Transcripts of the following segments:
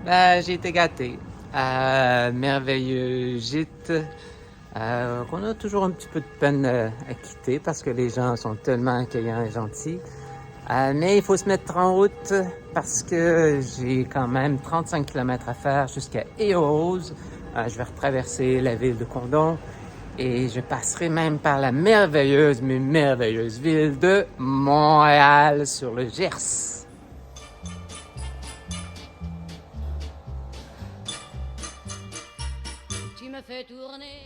J'ai été gâté. Merveilleux gîte qu'on a toujours un petit peu de peine à quitter parce que les gens sont tellement accueillants et gentils. Mais il faut se mettre en route parce que j'ai quand même 35 km à faire jusqu'à Eau-Rose. Je vais retraverser la ville de Condon et je passerai même par la merveilleuse, mais merveilleuse ville de Montréal sur le Gers.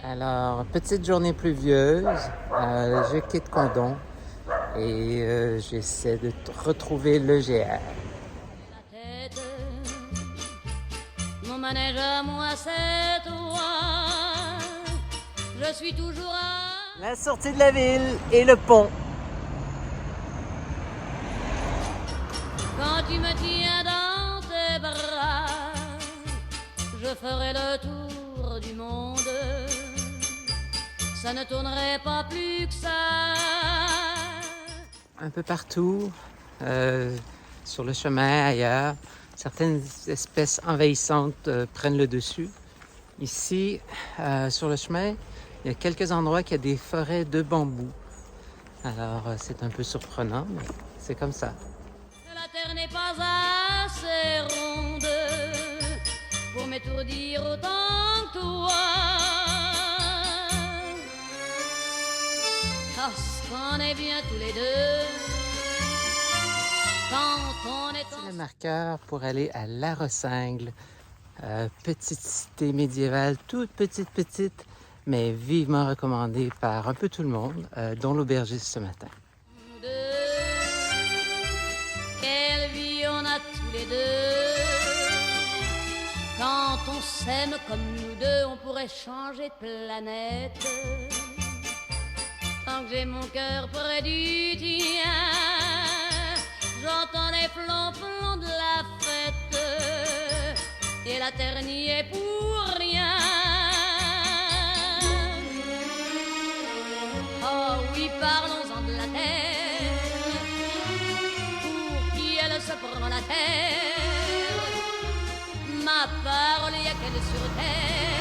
Alors, petite journée pluvieuse, je quitte Condon et j'essaie de retrouver le GR. Mon manège à moi, c'est toi. Je suis toujours à... La sortie de la ville et le pont. Quand tu me tiens dans tes bras, je ferai le tour du monde. Ça ne tournerait pas plus que ça. Un peu partout, sur le chemin, ailleurs, certaines espèces envahissantes prennent le dessus. Ici, sur le chemin, il y a quelques endroits qui a des forêts de bambou. Alors, c'est un peu surprenant, mais c'est comme ça. La terre n'est pas assez ronde pour m'étourdir autant que toi. Parce qu'on est bien tous les deux. Quand on est c'est le marqueur pour aller à La Rossingle. Petite cité médiévale, toute petite, mais vivement recommandée par un peu tout le monde, dont l'aubergiste ce matin. Quelle vie on a tous les deux. Quand on s'aime comme nous deux, on pourrait changer de planète. Tant que j'ai mon cœur près du tien, j'entends les flonflons de la fête. Et la terre n'y est pour rien. Oh oui, parlons-en de la terre. Pour qui elle se prend la terre. Ma parole, y a qu'elle sur terre.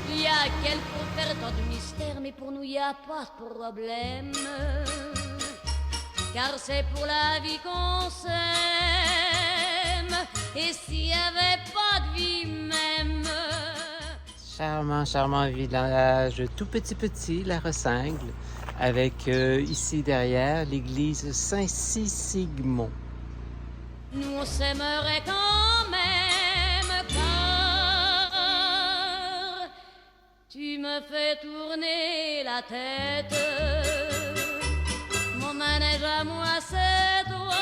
Y a qu'elle pour faire tant de mystères. Mais pour nous, y a pas de problème. Car c'est pour la vie qu'on s'aime. Et s'il n'y avait pas de vie même. Charmant village, tout petit, La Rossingle, avec ici derrière l'église Saint-Sisigmond. Nous on s'aimerait quand même, car tu me fais tourner la tête. Mon manège à moi, c'est toi.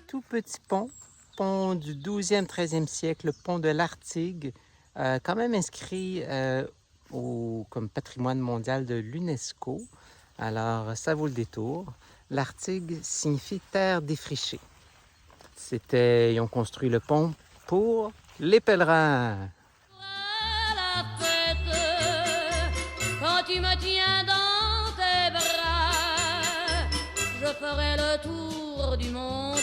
Tout petit pont du 12e, 13e siècle, le pont de l'Artigue, quand même inscrit comme patrimoine mondial de l'UNESCO. Alors, ça vaut le détour. L'Artigue signifie terre défrichée. Ils ont construit le pont pour les pèlerins. La fête, quand tu me tiens dans tes bras, je ferai le tour du monde.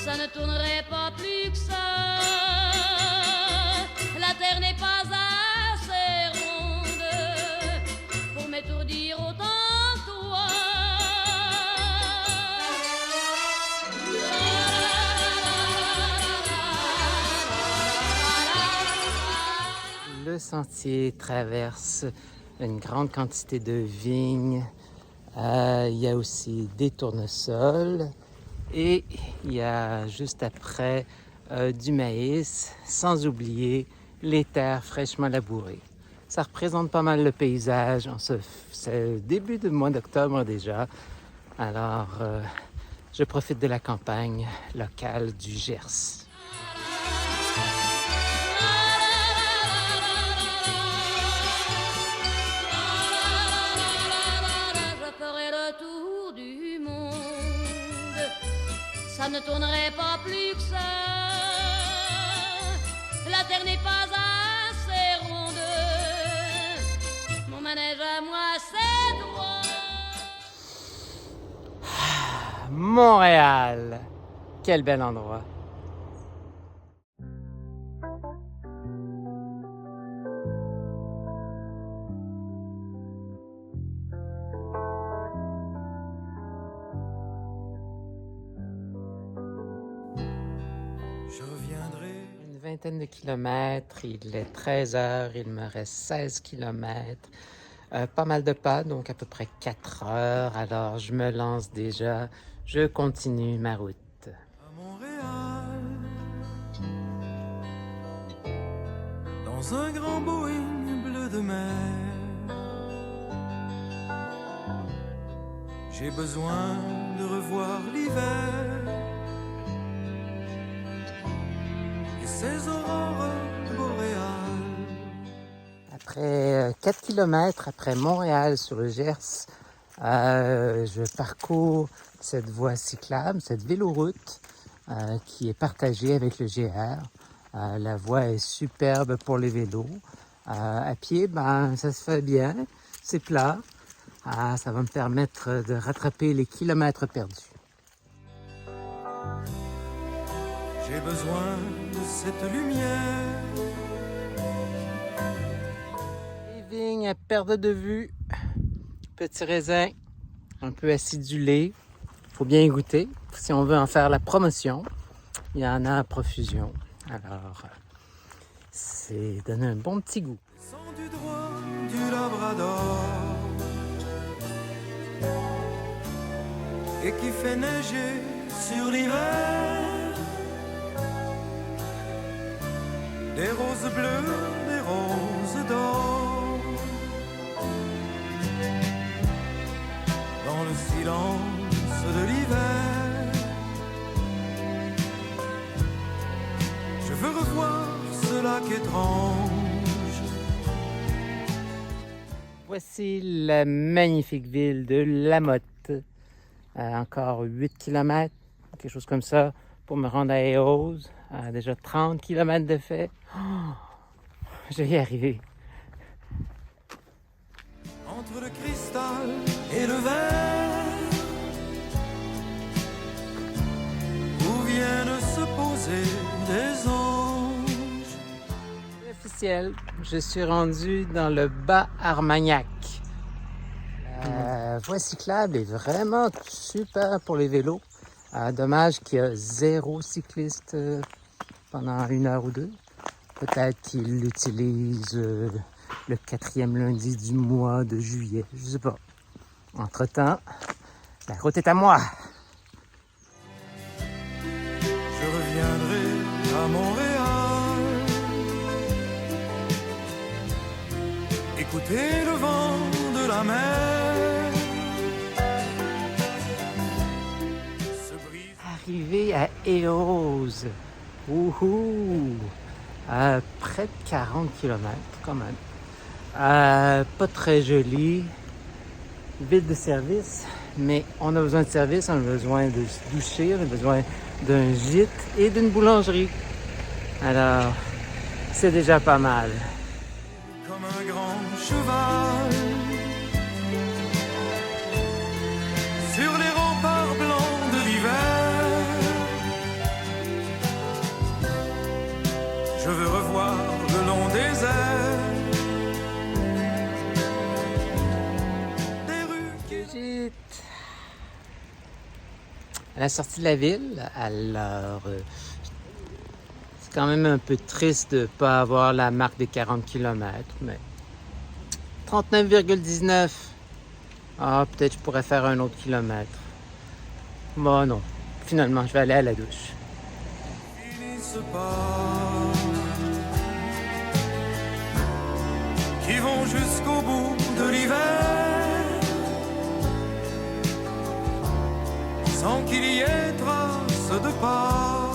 Ça ne tournerait pas plus que ça. La terre n'est pas assez ronde pour m'étourdir autant que toi. Le sentier traverse une grande quantité de vignes. Il y a aussi des tournesols. Et il y a juste après du maïs, sans oublier les terres fraîchement labourées. Ça représente pas mal le paysage. C'est début du mois d'octobre déjà. Alors, je profite de la campagne locale du Gers. Ça ne tournerait pas plus que ça. La terre n'est pas assez ronde. Mon manège à moi, c'est toi. Montréal. Quel bel endroit! Je reviendrai. Une vingtaine de kilomètres, il est 13 heures, il me reste 16 kilomètres. Pas mal de pas, donc à peu près 4 heures. Alors je me lance déjà, je continue ma route. À Montréal, dans un grand Boeing bleu de mer, j'ai besoin de revoir l'hiver et ses aurores boréales. Après 4 kilomètres, après Montréal sur le Gers, je parcours cette voie cyclable, cette véloroute qui est partagée avec le GR. La voie est superbe pour les vélos. À pied, ben, ça se fait bien, c'est plat. Ça va me permettre de rattraper les kilomètres perdus. J'ai besoin de cette lumière. Les vignes à perte de vue, petits raisins un peu acidulés. Il faut bien y goûter si on veut en faire la promotion. Il y en a à profusion. Alors, c'est donner un bon petit goût. Descendu droit du Labrador et qui fait neiger sur l'hiver des roses bleues, des roses d'or dans le silence de l'hiver. Je veux revoir ce lac étrange. Voici la magnifique ville de Lamotte. Encore 8 km, quelque chose comme ça, pour me rendre à Eos. Déjà 30 km de fait. Oh, je vais y arriver. Entre le cristal et le verre, où viennent se poser des anges. C'est officiel, je suis rendu dans le Bas-Armagnac. La voie cyclable est vraiment super pour les vélos. Dommage qu'il y a 0 cycliste pendant 1 heure ou 2. Peut-être qu'ils l'utilisent le 4e lundi du mois de juillet, je sais pas. Entre-temps, la route est à moi. Je reviendrai à Montréal, écouter le vent de la mer se brise. Arrivé à Eos. Wouhou! Près de 40 km quand même. Pas très joli. Ville de service, mais on a besoin de service, on a besoin de se doucher, on a besoin d'un gîte et d'une boulangerie. Alors, c'est déjà pas mal. Comme un grand cheval sur les remparts blancs de l'hiver. Je veux revoir le long des airs des rues qui... Gîte. À la sortie de la ville, alors c'est quand même un peu triste de ne pas avoir la marque des 40 km, mais 39,19. Ah, peut-être je pourrais faire un autre kilomètre. Bon, non. Finalement, je vais aller à la douche. finissent pas, qui vont jusqu'au bout de l'hiver, sans qu'il y ait trace de pas.